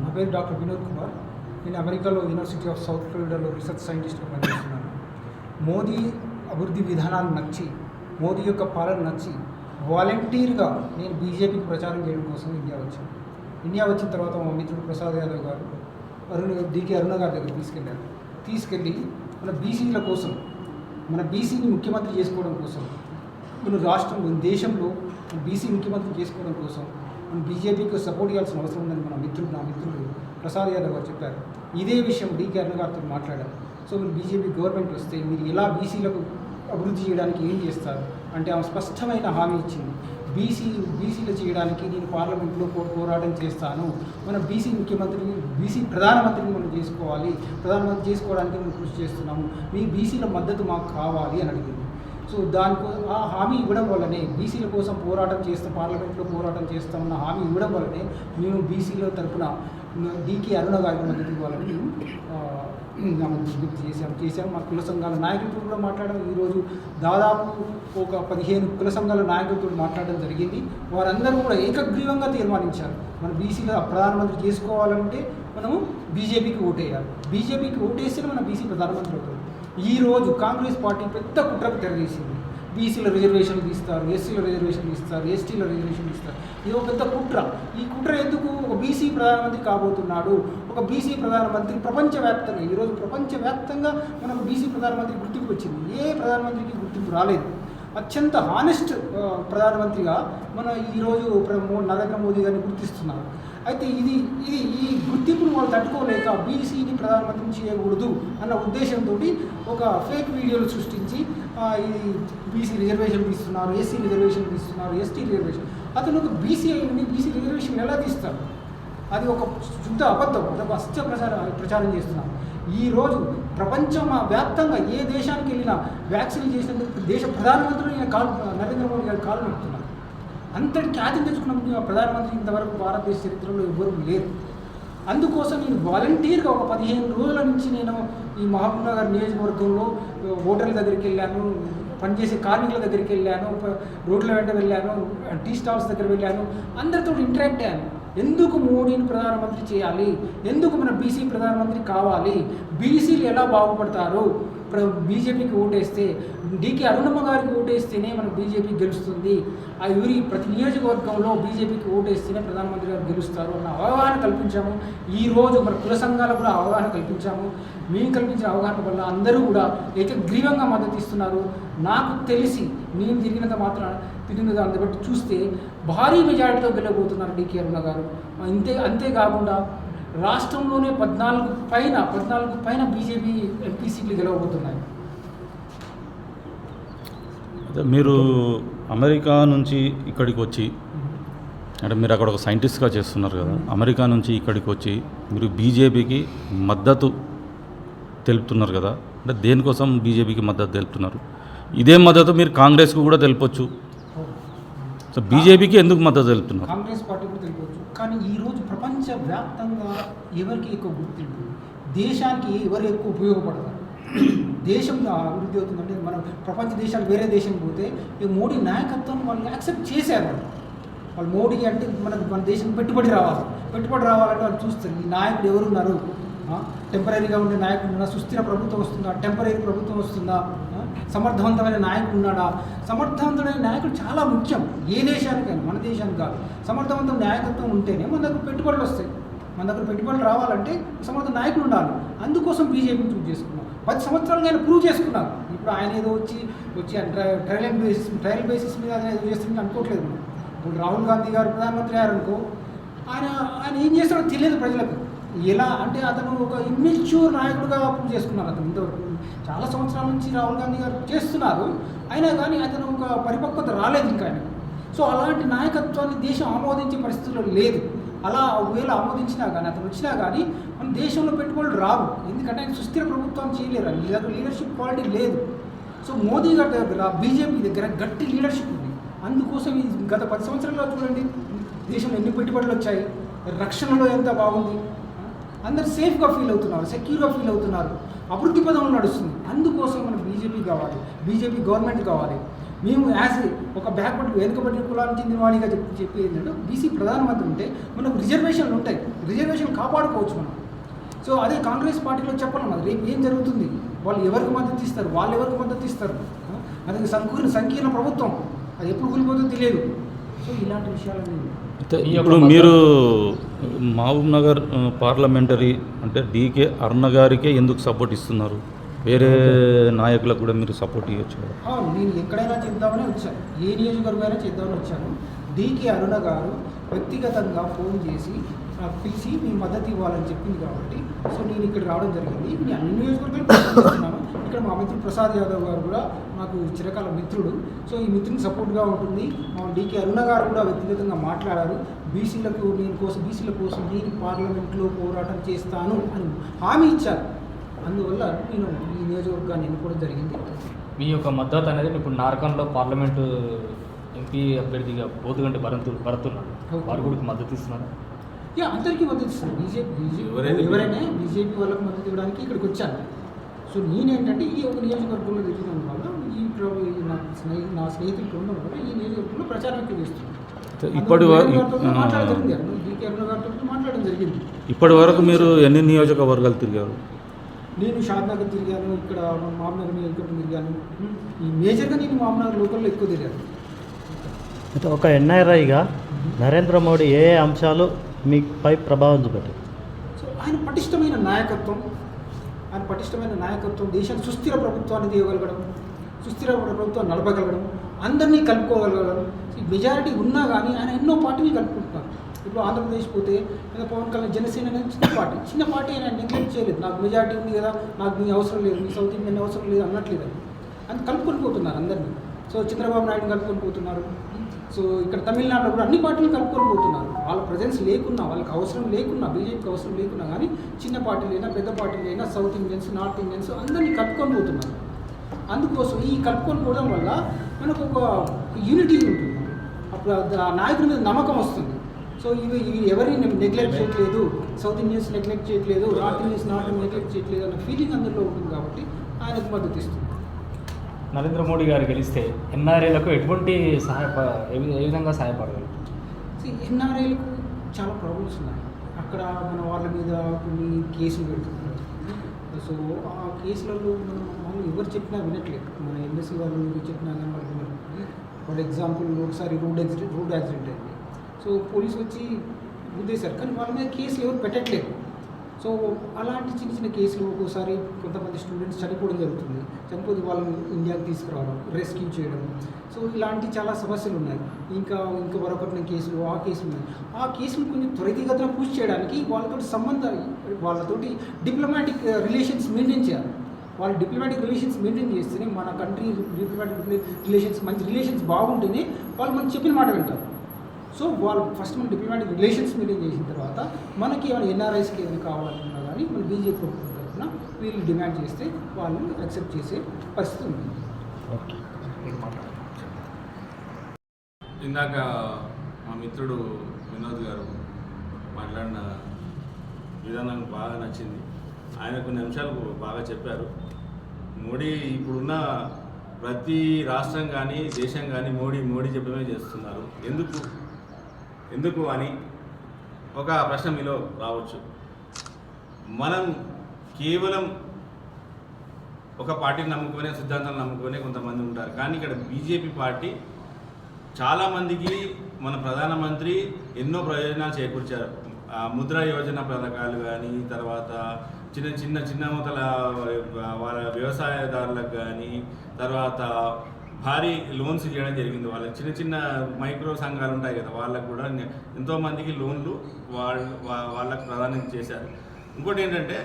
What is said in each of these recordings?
నా పేరు డాక్టర్ వినోద్ కుమార్. నేను అమెరికాలో యూనివర్సిటీ ఆఫ్ సౌత్ ఫ్లోరిడాలో రీసెర్చ్ సైంటిస్ట్గా పనిచేస్తున్నాను. మోదీ అభివృద్ధి విధానాలు నచ్చి, మోదీ యొక్క పాలన నచ్చి వాలంటీర్గా నేను బీజేపీకి ప్రచారం చేయడం కోసం ఇండియా వచ్చాను. ఇండియా వచ్చిన తర్వాత మా మిత్రుడు ప్రసాద్ యాదవ్ గారు డికే అరుణ గారి దగ్గర తీసుకెళ్ళి మన బీసీల కోసం, మన బీసీని ముఖ్యమంత్రి చేసుకోవడం కోసం, మన రాష్ట్రంలో దేశంలో బీసీ ముఖ్యమంత్రి చేసుకోవడం కోసం మనం బీజేపీకి సపోర్ట్ చేయాల్సిన అవసరం ఉందని నా మిత్రుడు ప్రసాద్ యాదవ్ గారు చెప్పారు. ఇదే విషయం డికే అరుణ గారితో మాట్లాడారు. సో మీరు బీజేపీ గవర్నమెంట్ వస్తే మీరు ఎలా బీసీలకు అభివృద్ధి చేయడానికి ఏం చేస్తారు అంటే ఆమె స్పష్టమైన హామీ ఇచ్చింది. బీసీలు చేయడానికి నేను పార్లమెంట్లో పోరాటం చేస్తాను, మన బీసీ ముఖ్యమంత్రిని, బీసీ ప్రధానమంత్రిని మనం చేసుకోవాలి, ప్రధానమంత్రి చేసుకోవడానికి మనం కృషి చేస్తున్నాము, మీ బీసీల మద్దతు మాకు కావాలి అని అడిగింది. సో ఆ హామీ ఇవ్వడం వల్లనే బీసీల కోసం పార్లమెంట్లో పోరాటం చేస్తామన్న హామీ ఇవ్వడం వల్లనే మేము బీసీల తరఫున డికే అరుణ గారికి మద్దతు ఇవ్వాలని విజ్ఞప్తి చేశాము. మా కుల సంఘాల నాయకులతో కూడా మాట్లాడడం, ఈరోజు దాదాపు ఒక 15 కుల సంఘాల నాయకులతో మాట్లాడడం జరిగింది. వారందరూ కూడా ఏకగ్రీవంగా తీర్మానించారు, మన బీసీల ప్రధానమంత్రి చేసుకోవాలంటే మనము బీజేపీకి ఓటేయాలి, బీజేపీకి ఓటేస్తే మన బీసీ ప్రధానమంత్రి అవుతుంది. ఈరోజు కాంగ్రెస్ పార్టీ పెద్ద కుట్రకు తెరవేసింది. బీసీల రిజర్వేషన్లు ఇస్తారు, ఎస్సీల రిజర్వేషన్లు ఇస్తారు, ఎస్టీల రిజర్వేషన్లు ఇస్తారు. ఇది ఒక పెద్ద కుట్ర. ఈ కుట్ర ఎందుకు? ఒక బీసీ ప్రధానమంత్రి కాబోతున్నాడు, ఒక బీసీ ప్రధానమంత్రి ప్రపంచవ్యాప్తంగా, ఈరోజు ప్రపంచవ్యాప్తంగా మనకు బీసీ ప్రధానమంత్రి గుర్తింపు వచ్చింది. ఏ ప్రధానమంత్రికి గుర్తింపు రాలేదు. అత్యంత హానెస్ట్ ప్రధానమంత్రిగా మన ఈరోజు నరేంద్ర మోదీ గారిని గుర్తిస్తున్నారు. అయితే ఈ గుర్తింపును వాళ్ళు తట్టుకోలేక బీసీని ప్రధానమంత్రిని చేయకూడదు అన్న ఉద్దేశంతో ఒక ఫేక్ వీడియోలు సృష్టించి ఇది బీసీ రిజర్వేషన్లు ఇస్తున్నారు, ఎస్సీ రిజర్వేషన్లు ఇస్తున్నారు, ఎస్టీ రిజర్వేషన్. అతను ఒక బీసీ అయ్యి బీసీ రిజర్వేషన్ ఎలా తీస్తారు? అది ఒక శుద్ధ అబద్ధం, అదొక అసత్య ప్రచారం చేస్తున్నాం. ఈరోజు ప్రపంచం వ్యాప్తంగా ఏ దేశానికి వెళ్ళినా వ్యాక్సిన్ చేసినందుకు దేశ ప్రధానమంత్రులు నరేంద్ర మోదీ గారు కాలు నొప్పుతున్నారు. అంతటి ఖ్యాతిని తెచ్చుకున్న ప్రధానమంత్రి ఇంతవరకు భారతదేశ చరిత్రలో ఎవ్వరూ లేరు. అందుకోసం నేను వాలంటీర్గా ఒక 15 రోజుల నుంచి నేను ఈ మహబూబ్ నగర్ నియోజకవర్గంలో ఓటర్ల దగ్గరికి వెళ్ళాను, పనిచేసే కార్మికుల దగ్గరికి వెళ్ళాను, రోడ్ల వెంట వెళ్ళాను, టీ స్టాల్స్ దగ్గర వెళ్ళాను, అందరితో ఇంటరాక్ట్ అయ్యాను. ఎందుకు మోడీని ప్రధానమంత్రి చేయాలి, ఎందుకు మన బీసీ ప్రధానమంత్రి కావాలి, బీసీలు ఎలా బాగుపడతారు, బీజేపీకి ఓటేస్తే, డికే అరుణమ్మ గారికి ఓటేస్తేనే మన బీజేపీ గెలుస్తుంది, ప్రతి నియోజకవర్గంలో బీజేపీకి ఓటేస్తేనే ప్రధానమంత్రి గారు గెలుస్తారు అన్న అవగాహన కల్పించాము. ఈరోజు మన కుల సంఘాలకు కూడా అవగాహన కల్పించాము. మేము కల్పించిన అవగాహన వల్ల అందరూ కూడా ఏకగ్రీవంగా మద్దతు ఇస్తున్నారు. నాకు తెలిసి నేను తిరిగినంత దాన్ని బట్టి చూస్తే భారీ మెజారిటీతో గెలవబోతున్నారు డికే అరుణ గారు. అంతేకాకుండా రాష్ట్రంలోనే 14 పైన బీజేపీ ఎంపీ సీట్లు గెలవబోతున్నాయి. మీరు అమెరికా నుంచి ఇక్కడికి వచ్చి, అంటే మీరు అక్కడ ఒక సైంటిస్ట్గా చేస్తున్నారు కదా, అమెరికా నుంచి ఇక్కడికి వచ్చి మీరు బీజేపీకి మద్దతు తెలుపుతున్నారు కదా, అంటే దేనికోసం బీజేపీకి మద్దతు తెలుపుతున్నారు? ఇదే మద్దతు మీరు కాంగ్రెస్కు కూడా తెలుపొచ్చు. సో బీజేపీకి ఎందుకు మద్దతు తెలుపుతున్నారు? కాంగ్రెస్ పార్టీ కూడా తెలుపవచ్చు. కానీ ఈరోజు ప్రపంచవ్యాప్తంగా ఎవరికి ఎక్కువ గుర్తింపు, దేశానికి ఎవరు ఎక్కువ ఉపయోగపడతారు, దేశం అభివృద్ధి అవుతుందంటే మనం ప్రపంచ దేశాలు వేరే దేశం పోతే ఈ మోడీ నాయకత్వం వాళ్ళు యాక్సెప్ట్ చేశారు. వాళ్ళు మోడీ అంటే మన దేశం పెట్టుబడి రావాలంటే వాళ్ళు చూస్తారు ఈ నాయకుడు ఎవరున్నారు, టెంపరీగా ఉండే నాయకుడు ఉన్నాడా, సుస్థిర ప్రభుత్వం వస్తుందా, టెంపరీ ప్రభుత్వం వస్తుందా, సమర్థవంతమైన నాయకుడు ఉన్నాడా. సమర్థవంతమైన నాయకుడు చాలా ముఖ్యం ఏ దేశానికైనా, మన దేశానికి కాదు. సమర్థవంతమైన నాయకత్వం ఉంటేనే మన దగ్గర పెట్టుబడులు వస్తాయి. మన దగ్గర పెట్టుబడులు రావాలంటే సమర్థ నాయకుడు ఉండాలి. అందుకోసం బీజేపీని చూస్ చేసుకున్నాం. 10 సంవత్సరాలుగా ఆయన ప్రూవ్ చేసుకున్నారు. ఇప్పుడు ఆయన ఏదో వచ్చి ట్రయల్ బేసిస్ మీద ఆయన ఏదో చేస్తుంటే అనుకోవట్లేదు. ఇప్పుడు రాహుల్ గాంధీ గారు ప్రధానమంత్రి అయ్యారనుకో, ఆయన ఏం చేస్తాడో తెలియదు ప్రజలకు. ఎలా అంటే అతను ఒక ఇమ్మెచ్యూర్ నాయకుడుగా ప్రూవ్ చేసుకున్నారు. అతను ఇంతవరకు చాలా సంవత్సరాల నుంచి రాహుల్ గాంధీ గారు చేస్తున్నారు, అయినా కానీ అతను ఒక పరిపక్వత రాలేదు ఇంకా ఆయన. సో అలాంటి నాయకత్వాన్ని దేశం ఆమోదించే పరిస్థితుల్లో లేదు. అలా ఒకవేళ ఆమోదించినా కానీ, అతను వచ్చినా కానీ మన దేశంలో పెట్టుబడులు రావు. ఎందుకంటే ఆయన సుస్థిర ప్రభుత్వం చేయలేరు, దగ్గర లీడర్షిప్ క్వాలిటీ లేదు. సో మోదీ గారి దగ్గర, బీజేపీ దగ్గర గట్టి లీడర్షిప్ ఉంది. అందుకోసం గత 10 సంవత్సరాల్లో చూడండి దేశంలో ఎన్ని పెట్టుబడులు వచ్చాయి, రక్షణలో ఎంత బాగుంది, అందరు సేఫ్గా ఫీల్ అవుతున్నారు, సెక్యూర్గా ఫీల్ అవుతున్నారు, అభివృద్ధి పదంలో నడుస్తుంది. అందుకోసం మనకు బీజేపీ కావాలి, బీజేపీ గవర్నమెంట్ కావాలి. మేము యాజ్ ఒక బ్యాక్వర్డ్ వెనుకబడిన కులానికి చెందిన వాడిగా చెప్పి ఏంటంటే బీసీ ప్రధానమంత్రి ఉంటే మనకు రిజర్వేషన్లు ఉంటాయి, రిజర్వేషన్ కాపాడుకోవచ్చు మనం. సో అదే కాంగ్రెస్ పార్టీలో చెప్పాలి మరి రేపు ఏం జరుగుతుంది, వాళ్ళు ఎవరికి మద్దతు ఇస్తారు, వాళ్ళు ఎవరికి మద్దతు ఇస్తారు, అది సంకీర్ణ ప్రభుత్వం, అది ఎప్పుడు కూలిపోతుందో తెలియదు. సో ఇలాంటి విషయాలన్నీ ఇప్పుడు మీరు మహబూబ్ నగర్ పార్లమెంటరీ అంటే డీకే అరుణ గారికే ఎందుకు సపోర్ట్ ఇస్తున్నారు? వేరే నాయకులకు కూడా మీరు సపోర్ట్ ఇవ్వచ్చు కదా? నేను ఎక్కడైనా చేద్దామని వచ్చాను, ఏ నియోజకవర్గమైనా చేద్దామని వచ్చాను. డీకే అరుణ గారు వ్యక్తిగతంగా ఫోన్ చేసి పిలిచి మీ మద్దతు ఇవ్వాలని చెప్పింది కాబట్టి సో నేను ఇక్కడ రావడం జరిగింది. నేను అన్ని నియోజకవర్గాలు ప్రయత్నిస్తున్నాను. ఇక్కడ మా మిత్రుడు ప్రసాద్ యాదవ్ గారు కూడా నాకు చిరకాల మిత్రుడు. సో ఈ మిత్రుని సపోర్ట్గా ఉంటుంది. మా డీకే అరుణ గారు కూడా వ్యక్తిగతంగా మాట్లాడారు. బీసీల కోసం నేను పార్లమెంట్లో పోరాటం చేస్తాను అని హామీ ఇచ్చారు. అందువల్ల నేను ఈ నియోజకవర్గాన్ని ఎన్నుకోవడం జరిగింది. మీ యొక్క మద్దతు అనేది ఇప్పుడు నార్కంలో పార్లమెంటు ఎంపీ అభ్యర్థిగా పోతుగంటి భరతున్నాడు, వారు కూడా మద్దతు ఇస్తున్నారు. అందరికీ మద్దతు ఇస్తాను. బీజేపీ ఎవరైనా బీజేపీ వాళ్ళకి మద్దతు ఇవ్వడానికి ఇక్కడికి వచ్చాను. సో నేనేంటంటే ఈ ఒక నియోజకవర్గంలో తిరిగిన వల్ల నా స్నేహితులు ఉండడం వల్ల ఈ నియోజకవర్గంలో ప్రచారం ఎక్కువ చేస్తున్నాను. మాట్లాడడం జరిగింది. ఇప్పటి వరకు మీరు ఎన్ని నియోజకవర్గాలు తిరిగారు? నేను షాద్నగర్ తిరిగాను, ఇక్కడ మామనగర్ నియోజకవర్గం తిరిగాను. ఈ మేజర్గా నేను మామనగర్ లోకల్లో ఎక్కువ తిరిగాను. అయితే ఒక ఎన్ఆర్ఐగా నరేంద్ర మోడీ ఏ అంశాలు మీపై ప్రభావం చూపెట్టారు? సో ఆయన పటిష్టమైన నాయకత్వం, దేశానికి సుస్థిర ప్రభుత్వాన్ని తీయగలగడం, సుస్థిర ప్రభుత్వాన్ని నడపగలగడం, అందరినీ కలుపుకోగలగడం. మెజారిటీ ఉన్నా కానీ ఆయన ఎన్నో పార్టీని కలుపుకుంటున్నారు. ఇప్పుడు ఆంధ్రప్రదేశ్ పోతే పవన్ కళ్యాణ్ జనసేన అనేది చిన్న పార్టీ ఆయన నెగ్లెక్ట్ చేయలేదు. నాకు మెజారిటీ ఉంది కదా, నాకు మీ అవసరం లేదు, మీ సౌత్ ఇండియన్ అవసరం లేదు అన్నట్లేదు. అని కలుపుకొని పోతున్నారు అందరినీ. సో చంద్రబాబు నాయుడు కలుపుకొని పోతున్నారు. సో ఇక్కడ తమిళనాడులో కూడా అన్ని పార్టీలు కలుపుకొని పోతున్నారు. వాళ్ళ ప్రజెన్స్ లేకున్నా, వాళ్ళకి అవసరం లేకున్నా, బీజేపీకి అవసరం లేకున్నా కానీ చిన్న పార్టీలైనా పెద్ద పార్టీలైనా సౌత్ ఇండియన్స్, నార్త్ ఇండియన్స్ అందరినీ కలుపుకొని పోతున్నారు. అందుకోసం ఈ కలుపుకొని పోవడం వల్ల మనకు ఒక యూనిటీ ఉంటుంది. అప్పుడు ఆ నాయకుడి మీద నమ్మకం వస్తుంది. సో ఇవి ఎవరిని నెగ్లెక్ట్ చేయట్లేదు, సౌత్ ఇండియన్స్ నెగ్లెక్ట్ చేయట్లేదు, నార్త్ ఇండియన్స్ నెగ్లెక్ట్ చేయట్లేదు అన్న ఫీలింగ్ అందరిలో ఉంటుంది కాబట్టి ఆయనకు మద్దతు ఇస్తుంది. నరేంద్ర మోడీ గారు గెలిస్తే ఎన్ఆర్ఐలకు ఎటువంటి ఏ విధంగా సహాయపడగలరు? ఎన్ఆర్ఐలకు చాలా ప్రాబ్లమ్స్ ఉన్నాయి. అక్కడ మన వాళ్ళ మీద కొన్ని కేసులు పెడుతున్నారు. సో ఆ కేసులలో మనం ఎవరు చెప్పినా వినట్లేదు. మన ఎంబసీ వాళ్ళు చెప్పినా కానీ వాళ్ళు వినరు. ఫర్ ఎగ్జాంపుల్ ఒకసారి రోడ్ యాక్సిడెంట్ అయింది. సో పోలీసు వచ్చి గుద్దేశారు, కానీ వాళ్ళ మీద కేసులు ఎవరు పెట్టట్లేదు. సో అలాంటి చిన్న కేసులు ఒక్కోసారి కొంతమంది స్టూడెంట్స్ చనిపోవడం జరుగుతుంది. చనిపోతే వాళ్ళని ఇండియాకి తీసుకురావడం, రెస్క్యూ చేయడం. సో ఇలాంటి చాలా సమస్యలు ఉన్నాయి. ఇంకా మరొకటి కేసులు ఉన్నాయి. ఆ కేసులు కొంచెం త్వరితగతిన పూర్తి చేయడానికి వాళ్ళతోటి డిప్లొమాటిక్ రిలేషన్స్ మెయింటైన్ చేయాలి. వాళ్ళు డిప్లొమాటిక్ రిలేషన్స్ మెయింటైన్ చేస్తేనే మన కంట్రీ డిప్లొమాటిక్ రిలేషన్స్ మంచి రిలేషన్స్ బాగుంటేనే వాళ్ళు మనకు చెప్పిన మాట వింటారు. సో వాళ్ళు ఫస్ట్ మన డిప్లొమాటిక్ రిలేషన్స్ మెయింటైన్ చేసిన తర్వాత మనకి ఏమైనా ఎన్ఆర్ఐస్కి ఏమైనా కావాలనుకున్నా కానీ మన బీజేపీ ప్రభుత్వం తరఫున వీళ్ళు డిమాండ్ చేస్తే వాళ్ళు యాక్సెప్ట్ చేసే పరిస్థితి ఉంది. ఓకే, ఇందాక మా మిత్రుడు వినోద్ గారు మాట్లాడిన విధానం బాగా నచ్చింది. ఆయన కొన్ని అంశాలు బాగా చెప్పారు. మోడీ ఇప్పుడున్న ప్రతి రాష్ట్రం కానీ దేశం కానీ మోడీ చెప్పడమే చేస్తున్నారు. ఎందుకు అని ఒక ప్రశ్న మీలో రావచ్చు. మనం కేవలం ఒక పార్టీని నమ్ముకునే, సిద్ధాంతాలను నమ్ముకునే కొంతమంది ఉంటారు. కానీ ఇక్కడ బీజేపీ పార్టీ చాలామందికి మన ప్రధానమంత్రి ఎన్నో ప్రయోజనాలు చేకూర్చారు. ముద్రా యోజన పథకాలు కానీ, తర్వాత చిన్న మొదల వాళ్ళ వ్యవసాయదారులకు కానీ, తర్వాత భారీ లోన్స్ ఇవ్వడం జరిగింది. వాళ్ళకి చిన్న మైక్రో సంఘాలు ఉంటాయి కదా, వాళ్ళకు కూడా ఎంతోమందికి లోన్లు వాళ్ళకు ప్రదానం చేశారు. ఇంకోటి ఏంటంటే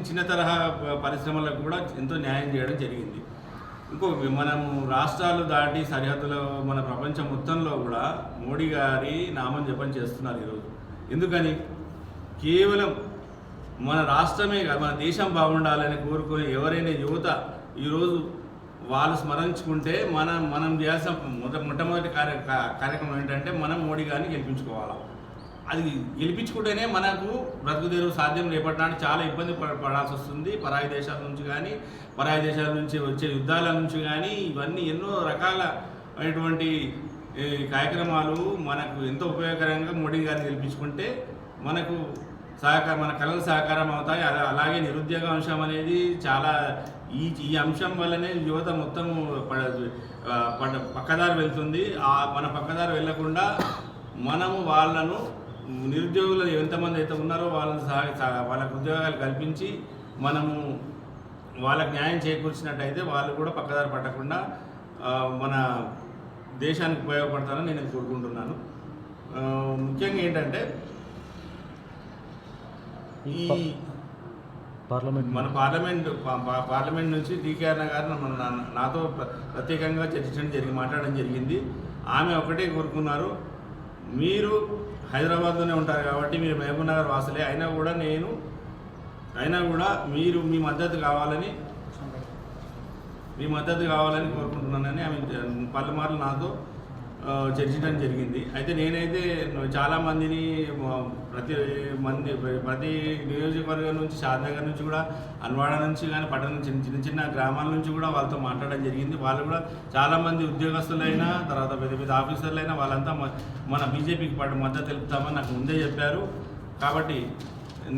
చిన్న తరహా పరిశ్రమలకు కూడా ఎంతో న్యాయం చేయడం జరిగింది. మనం రాష్ట్రాలు దాటి సరిహద్దులో మన ప్రపంచం మొత్తంలో కూడా మోడీ గారి నామం జపం చేస్తున్నారు ఈరోజు. ఎందుకని? కేవలం మన రాష్ట్రమే కాదు, మన దేశం బాగుండాలని కోరుకునే ఎవరైనా యువత ఈరోజు వాళ్ళు స్మరించుకుంటే మనం చేయాల్సిన మొట్టమొదటి కార్యక్రమం ఏంటంటే మనం మోడీ గారిని గెలిపించుకోవాలి. అది గెలిపించుకుంటేనే మనకు బ్రతుకుదేరు సాధ్యం. రేపటి నాడు చాలా ఇబ్బంది పడాల్సి వస్తుంది. పరాయి దేశాల నుంచి కానీ, పరాయి దేశాల నుంచి వచ్చే యుద్ధాల నుంచి కానీ, ఇవన్నీ ఎన్నో రకాలైనటువంటి కార్యక్రమాలు మనకు ఎంతో ఉపయోగకరంగా మోడీ గారిని గెలిపించుకుంటే మనకు మన కళలు సహకారం అవుతాయి. అలాగే నిరుద్యోగ అంశం అనేది చాలా ఈ అంశం వల్లనే యువత మొత్తం పక్కదారి వెళ్తుంది. మన పక్కదారి వెళ్ళకుండా మనము వాళ్ళను నిరుద్యోగులు ఎంతమంది అయితే ఉన్నారో వాళ్ళకు ఉద్యోగాలు కల్పించి మనము వాళ్ళకు న్యాయం చేకూర్చినట్టయితే వాళ్ళు కూడా పక్కదారి పట్టకుండా మన దేశానికి ఉపయోగపడతారని నేను కోరుకుంటున్నాను. ముఖ్యంగా ఏంటంటే ఈ మన పార్లమెంట్ నుంచి DKR గారు నాతో ప్రత్యేకంగా చర్చించడం మాట్లాడడం జరిగింది. ఆమె ఒకటే కోరుకున్నారు, మీరు హైదరాబాద్లోనే ఉంటారు కాబట్టి మీరు మహబూబ్ నగర్ వాసులే అయినా కూడా మీరు మీ మద్దతు కావాలని కోరుకుంటున్నానని ఆమె పలుమార్లు నాతో చర్చించడం జరిగింది. అయితే నేనైతే చాలామందిని ప్రతి నియోజకవర్గం నుంచి, షాద్నగర్ నుంచి కూడా, అన్వాడ నుంచి కానీ, పట్టణం చిన్న చిన్న గ్రామాల నుంచి కూడా వాళ్ళతో మాట్లాడడం జరిగింది. వాళ్ళు కూడా చాలామంది ఉద్యోగస్తులైనా, తర్వాత పెద్ద పెద్ద ఆఫీసర్లైనా వాళ్ళంతా మన బీజేపీకి మద్దతు తెలుపుతామని నాకు ముందే చెప్పారు. కాబట్టి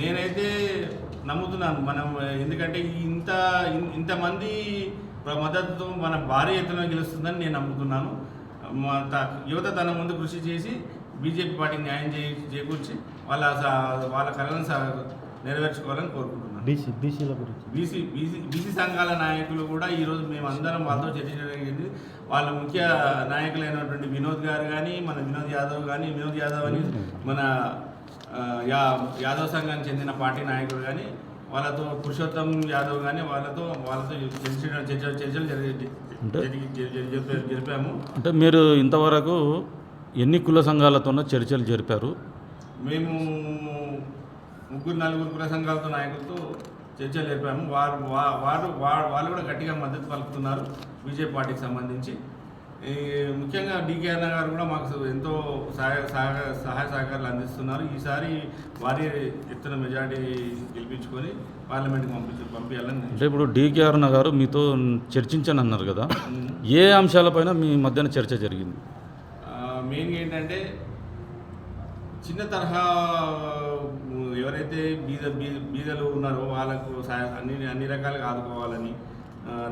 నేనైతే నమ్ముతున్నాను మనం, ఎందుకంటే ఇంతమంది మద్దతుతో మన భారీ ఎత్తున గెలుస్తుందని నేను నమ్ముతున్నాను. యువత తన ముందు కృషి చేసి బీజేపీ పార్టీకి న్యాయం చేకూర్చి వాళ్ళ కళలను నెరవేర్చుకోవాలని కోరుకుంటున్నాను. బీసీ సంఘాల నాయకులు కూడా ఈరోజు మేమందరం వాళ్ళతో చర్చించడం జరిగింది. వాళ్ళ ముఖ్య నాయకులైనటువంటి వినోద్ గారు కానీ, మన వినోద్ యాదవ్ అని మన యాదవ్ సంఘానికి చెందిన పార్టీ నాయకులు కానీ, వాళ్ళతో పురుషోత్తం యాదవ్ కానీ వాళ్ళతో చర్చలు జరిపాము. అంటే మీరు ఇంతవరకు ఎన్ని కుల సంఘాలతోనో చర్చలు జరిపారు? మేము 3-4 కుల సంఘాలతో నాయకులతో చర్చలు జరిపాము. వాళ్ళు కూడా గట్టిగా మద్దతు పలుకుతున్నారు బీజేపీ పార్టీకి సంబంధించి. ముఖ్యంగా DKR గారు కూడా మాకు ఎంతో సహాయ సహకారాలు అందిస్తున్నారు. ఈసారి భారీ ఎత్తున మెజార్టీ గెలిపించుకొని పార్లమెంట్కి పంపించాలని. అంటే ఇప్పుడు DKR గారు మీతో చర్చించని అన్నారు కదా, ఏ అంశాలపైన మీ మధ్యన చర్చ జరిగింది? మెయిన్గా ఏంటంటే చిన్న తరహా ఎవరైతే బీదలు ఉన్నారో వాళ్ళకు అన్ని రకాలుగా ఆదుకోవాలని,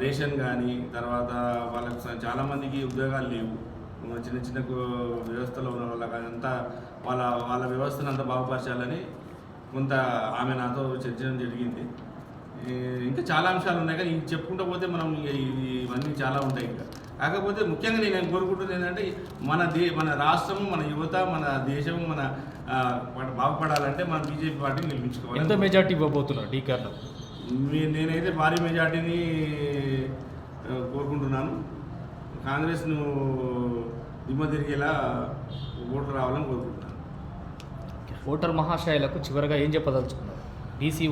రేషన్ కానీ, తర్వాత వాళ్ళకు చాలామందికి ఉద్యోగాలు లేవు, చిన్న వ్యవస్థలో ఉన్న వాళ్ళకంతా వాళ్ళ వ్యవస్థను అంతా బాగుపరచాలని కొంత ఆమె నాతో చర్చించడం జరిగింది. ఇంకా చాలా అంశాలు ఉన్నాయి కానీ చెప్పుకుంటూ పోతే మనం ఇవన్నీ చాలా ఉంటాయి. ఇంకా కాకపోతే ముఖ్యంగా నేను కోరుకుంటుంది ఏంటంటే మన రాష్ట్రము, మన యువత, మన దేశము మన బాగుపడాలంటే మన బీజేపీ పార్టీని గెలిపించుకోవాలి. ఎంత మెజార్టీ ఇవ్వబోతున్నారు DKR? నేనైతే భారీ మెజార్టీని కోరుకుంటున్నాను. కాంగ్రెస్ను దిమ్మ తిరిగేలా ఓట్లు రావాలని కోరుకుంటున్నాను. ఓటర్ మహాశయులకు చివరిగా ఏం చెప్పదలుచుకున్నారు? బీసీ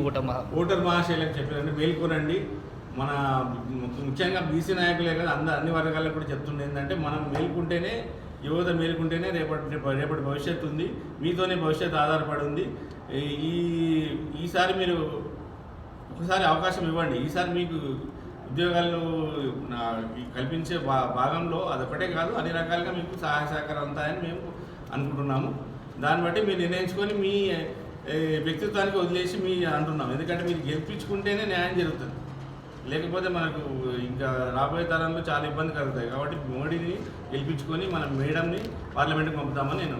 ఓటర్ మహాశయులకు చెప్పారంటే మేల్కొనండి. మన ముఖ్యంగా బీసీ నాయకులే కదా, అన్ని వర్గాలకు కూడా చెప్తుండే ఏంటంటే మనం మేల్కుంటేనే, యువత మేల్కుంటేనే రేపటి భవిష్యత్తు ఉంది, మీతోనే భవిష్యత్తు ఆధారపడి ఉంది. ఈసారి మీరు ఒకసారి అవకాశం ఇవ్వండి. ఈసారి మీకు ఉద్యోగాలు కల్పించే భాగంలో అదొకటే కాదు, అన్ని రకాలుగా మీకు సహాయ సహకారం ఉంటాయని మేము అనుకుంటున్నాము. దాన్ని బట్టి మీరు నిర్ణయించుకొని మీ వ్యక్తిత్వానికి వదిలేసి అంటున్నాం. ఎందుకంటే మీరు గెలిపించుకుంటేనే న్యాయం జరుగుతుంది, లేకపోతే మనకు ఇంకా రాబోయే తరంలో చాలా ఇబ్బంది కలుగుతాయి. కాబట్టి మోడీని గెలిపించుకొని మనం మేడంని పార్లమెంట్కి పంపుతామని నేను